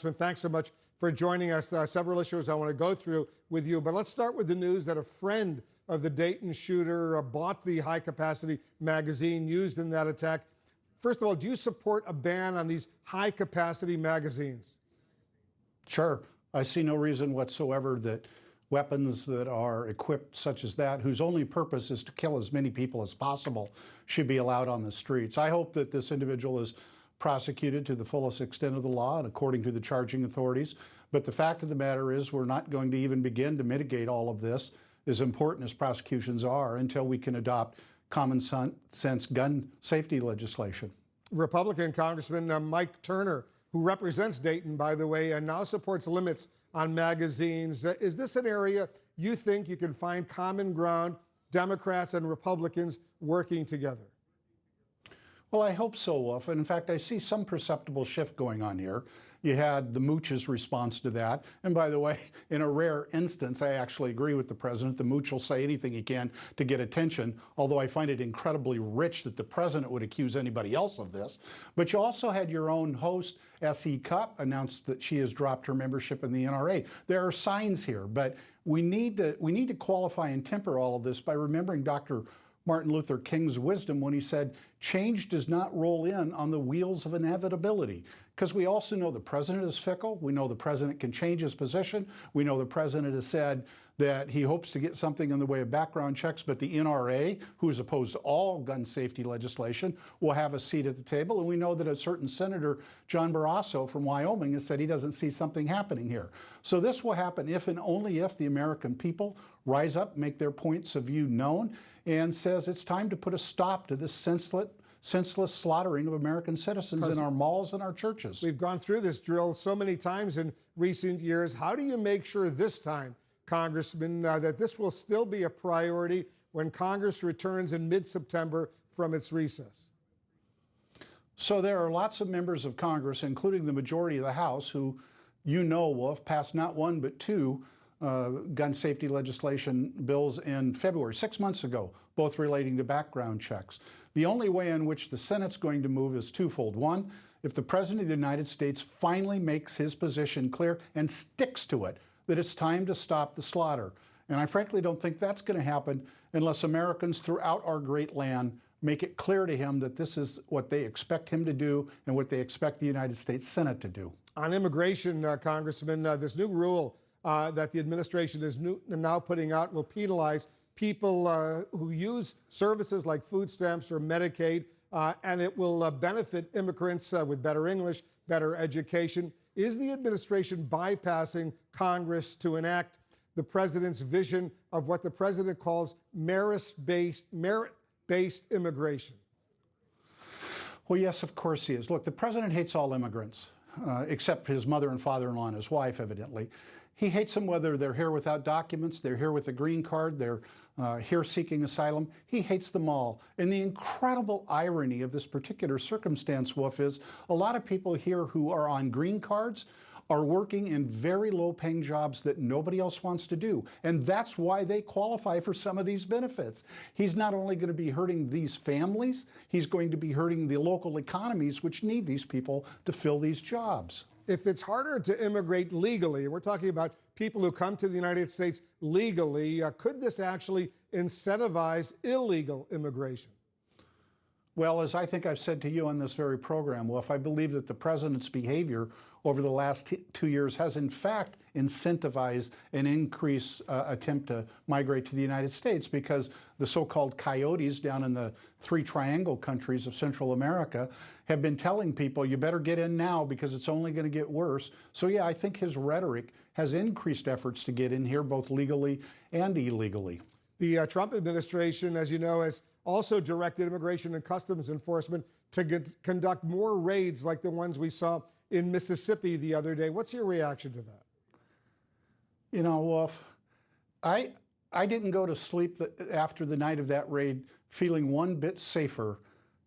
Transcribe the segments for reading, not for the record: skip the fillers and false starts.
Thanks so much for joining us. Several issues I want to go through with you, but let's start with the news that a friend of the Dayton shooter bought the high-capacity magazine used in that attack. First of all, do you support a ban on these high-capacity magazines? Sure. I see no reason whatsoever that weapons that are equipped such as that, whose only purpose is to kill as many people as possible, should be allowed on the streets. I hope that this individual is prosecuted to the fullest extent of the law and according to the charging authorities. But the fact of the matter is we're not going to even begin to mitigate all of this, as important as prosecutions are, until we can adopt common sense gun safety legislation. Republican Congressman Mike Turner, who represents Dayton, by the way, and now supports limits on magazines. Is this an area you think you can find common ground, Democrats and Republicans working together? Well, I hope so, Wolf. And in fact, I see some perceptible shift going on here. You had the Mooch's response to that. And by the way, in a rare instance, I actually agree with the president. The Mooch will say anything he can to get attention, although I find it incredibly rich that the president would accuse anybody else of this. But you also had your own host, S.E. Cupp, announced that she has dropped her membership in the NRA. There are signs here, but we need to qualify and temper all of this by remembering Dr. Martin Luther King's wisdom when he said, change does not roll in on the wheels of inevitability. Because we also know the president is fickle. We know the president can change his position. We know the president has said that he hopes to get something in the way of background checks, but the NRA, who is opposed to all gun safety legislation, will have a seat at the table. And we know that a certain Senator, John Barrasso from Wyoming, has said he doesn't see something happening here. So this will happen if and only if the American people rise up, make their points of view known, and says it's time to put a stop to this senseless slaughtering of American citizens in our malls and our churches. We've gone through this drill so many times in recent years. How do you make sure this time, Congressman, that this will still be a priority when Congress returns in mid-September from its recess? So there are lots of members of Congress, including the majority of the House, who, you know, Wolf, passed not one but two gun safety legislation bills in February, 6 months ago, both relating to background checks. The only way in which the Senate's going to move is twofold. One, if the President of the United States finally makes his position clear and sticks to it, that it's time to stop the slaughter. And I frankly don't think that's going to happen unless Americans throughout our great land make it clear to him that this is what they expect him to do and what they expect the United States Senate to do. On immigration, Congressman, this new rule that the administration is now putting out will penalize people who use services like food stamps or Medicaid, and it will benefit immigrants with better English, better education. Is the administration bypassing Congress to enact the president's vision of what the president calls merit-based immigration? Well, yes, of course he is. Look, the president hates all immigrants, except his mother and father-in-law and his wife, evidently. He hates them whether they're here without documents, they're here with a green card, they're here seeking asylum. He hates them all. And the incredible irony of this particular circumstance, Wolf, is a lot of people here who are on green cards are working in very low-paying jobs that nobody else wants to do. And that's why they qualify for some of these benefits. He's not only going to be hurting these families, he's going to be hurting the local economies which need these people to fill these jobs. If it's harder to immigrate legally, we're talking about people who come to the United States legally, could this actually incentivize illegal immigration? Well, as I think I've said to you on this very program, Wolf, I believe that the president's behavior over the last 2 years has in fact incentivized an increased attempt to migrate to the United States, because the so-called coyotes down in the three triangle countries of Central America have been telling people, you better get in now because it's only going to get worse. So yeah, I think his rhetoric has increased efforts to get in here both legally and illegally. The Trump administration, as you know, has also directed Immigration and Customs Enforcement to conduct more raids like the ones we saw in Mississippi the other day. What's your reaction to that? You know, Wolf, I didn't go to sleep after the night of that raid feeling one bit safer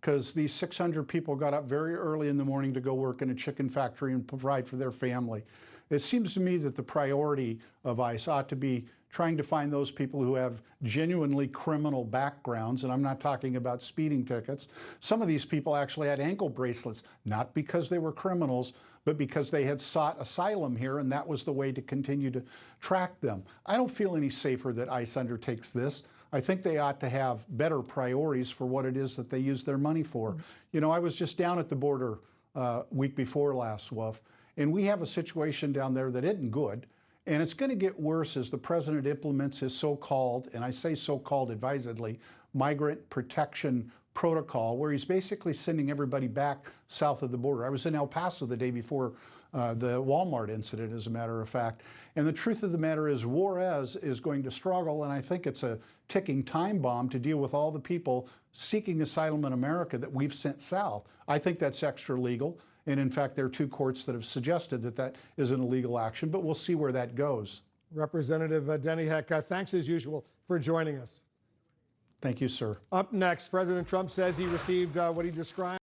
because these 600 people got up very early in the morning to go work in a chicken factory and provide for their family. It seems to me that the priority of ICE ought to be trying to find those people who have genuinely criminal backgrounds, and I'm not talking about speeding tickets. Some of these people actually had ankle bracelets, not because they were criminals, but because they had sought asylum here, and that was the way to continue to track them. I don't feel any safer that ICE undertakes this. I think they ought to have better priorities for what it is that they use their money for. You know, I was just down at the border week before last, Wolf, and we have a situation down there that isn't good. And it's going to get worse as the president implements his so-called, and I say so-called advisedly, migrant protection protocol, where he's basically sending everybody back south of the border. I was in El Paso the day before the Walmart incident, as a matter of fact. And the truth of the matter is Juarez is going to struggle, and I think it's a ticking time bomb to deal with all the people seeking asylum in America that we've sent south. I think that's extra legal. And in fact, there are two courts that have suggested that that is an illegal action, but we'll see where that goes. Representative Denny Heck, thanks as usual for joining us. Thank you, sir. Up next, President Trump says he received what he described